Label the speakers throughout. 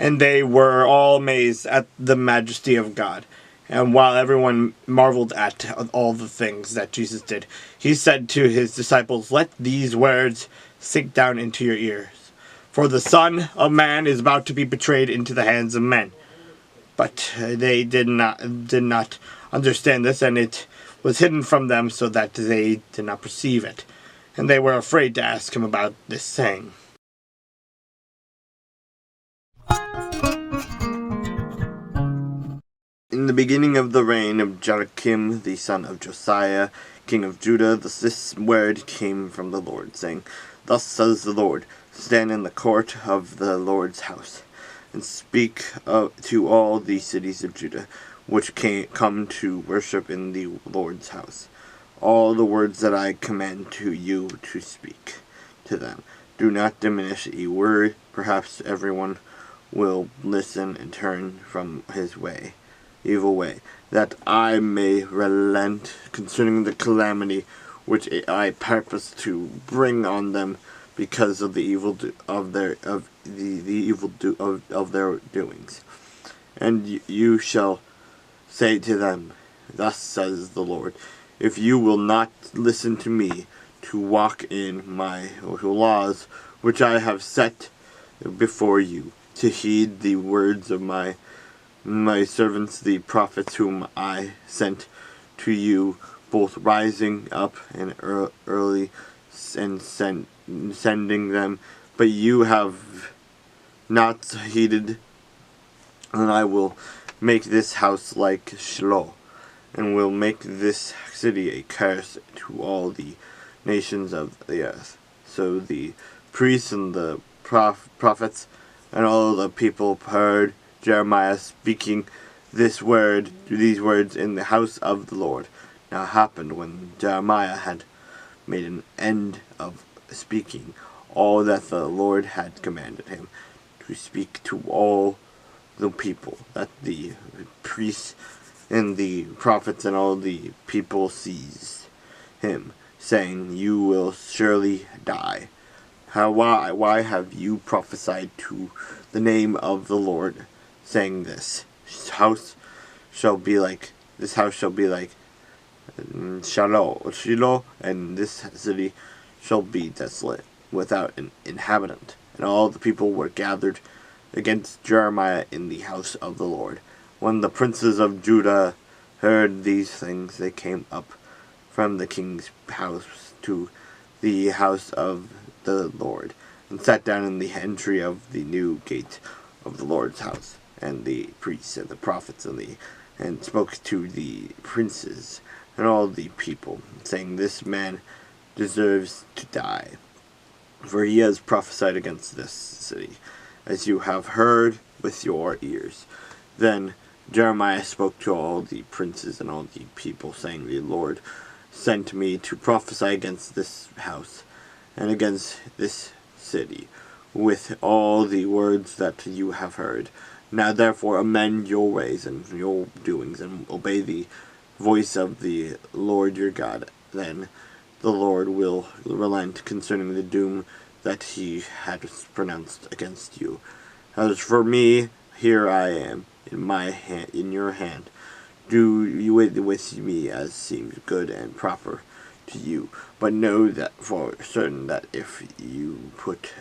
Speaker 1: And they were all amazed at the majesty of God. And while everyone marveled at all the things that Jesus did, he said to his disciples, "Let these words sink down into your ears. For the Son of Man is about to be betrayed into the hands of men." But they did not understand this, and it was hidden from them so that they did not perceive it. And they were afraid to ask him about this saying. In the beginning of the reign of Joachim, the son of Josiah, king of Judah, this word came from the Lord, saying, "Thus says the Lord, stand in the court of the Lord's house, and speak to all the cities of Judah, which come to worship in the Lord's house, all the words that I command to you to speak to them. Do not diminish a word, perhaps everyone will listen and turn from his evil way, that I may relent concerning the calamity which I purpose to bring on them because of the evil of their doings. And you shall say to them, Thus says the Lord, if you will not listen to me to walk in my laws which I have set before you, to heed the words of my servants the prophets whom I sent to you, both rising up and early and sending them, but you have not heeded, and I will make this house like Shiloh, and will make this city a curse to all the nations of the earth." So the priests and the prophets and all the people heard Jeremiah speaking these words in the house of the Lord. Now it happened when Jeremiah had made an end of speaking all that the Lord had commanded him to speak to all the people, that the priests and the prophets and all the people seized him, saying, "You will surely die. Why have you prophesied to the name of the Lord, saying this house shall be like Shiloh, and this city shall be desolate, without an inhabitant?" And all the people were gathered against Jeremiah in the house of the Lord. When the princes of Judah heard these things, they came up from the king's house to the house of the Lord, and sat down in the entry of the new gate of the Lord's house. And the priests and the prophets and spoke to the princes and all the people, saying, "This man deserves to die, for he has prophesied against this city, as you have heard with your ears." Then Jeremiah spoke to all the princes and all the people, saying, "The Lord sent me to prophesy against this house and against this city with all the words that you have heard. Now therefore amend your ways and your doings, and obey the voice of the Lord your God. Then the Lord will relent concerning the doom that he had pronounced against you. As for me, here I am in your hand. Do you it with me as seems good and proper to you. But know that for certain that if you put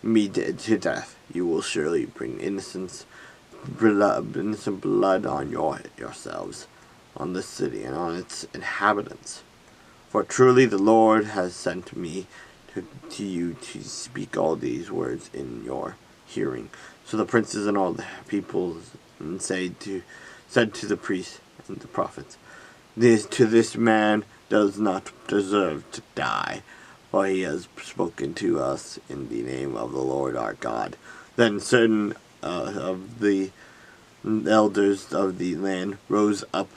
Speaker 1: me to death, you will surely bring innocent blood on yourselves, on this city and on its inhabitants. For truly the Lord has sent me to you to speak all these words in your hearing." So the princes and all the people said to the priests and the prophets, This man does not deserve to die, for he has spoken to us in the name of the Lord our God." Then certain of the elders of the land rose up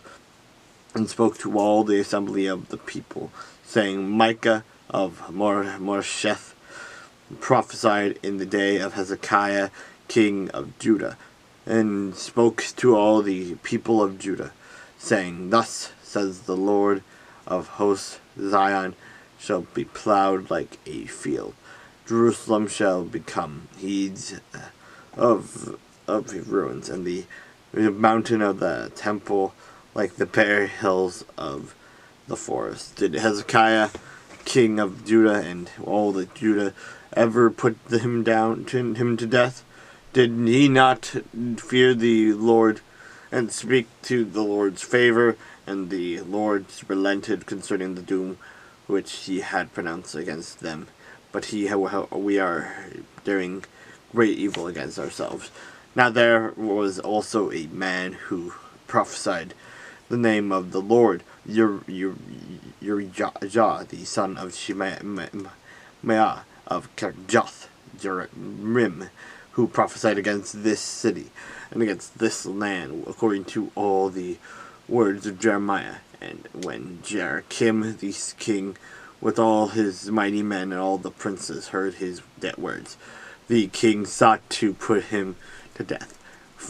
Speaker 1: and spoke to all the assembly of the people, saying, "Micah of Moresheth prophesied in the day of Hezekiah king of Judah, and spoke to all the people of Judah, saying, Thus says the Lord of hosts, Zion shall be plowed like a field, Jerusalem shall become heads of his ruins, and the mountain of the temple like the bare hills of the forest. Did Hezekiah, king of Judah, and all the Judah ever put him to death? Did he not fear the Lord and speak to the Lord's favor, and the Lord relented concerning the doom which he had pronounced against them? But we are doing great evil against ourselves. Now there was also a man who prophesied the name of the Lord, Urijah, the son of Shemaiah of Kirjath Jearim, who prophesied against this city and against this land, according to all the words of Jeremiah. And when Jehoiakim the king, with all his mighty men and all the princes, heard his words, the king sought to put him to death.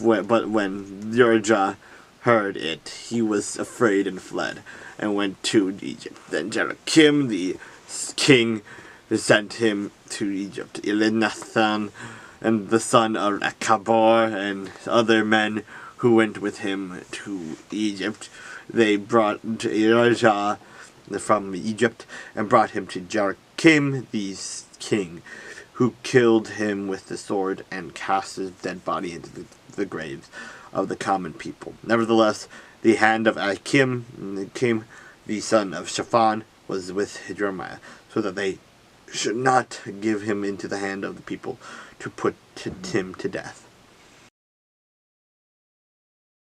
Speaker 1: But when Urijah heard it, he was afraid and fled, and went to Egypt. Then Jehoiakim the king sent him to Egypt. Elnathan and the son of Achbor and other men who went with him to Egypt, they brought Urijah from Egypt and brought him to Jehoiakim the king, who killed him with the sword and cast his dead body into the graves of the common people. Nevertheless, the hand of Achim, the son of Shaphan, was with Jeremiah, so that they should not give him into the hand of the people to put him to death.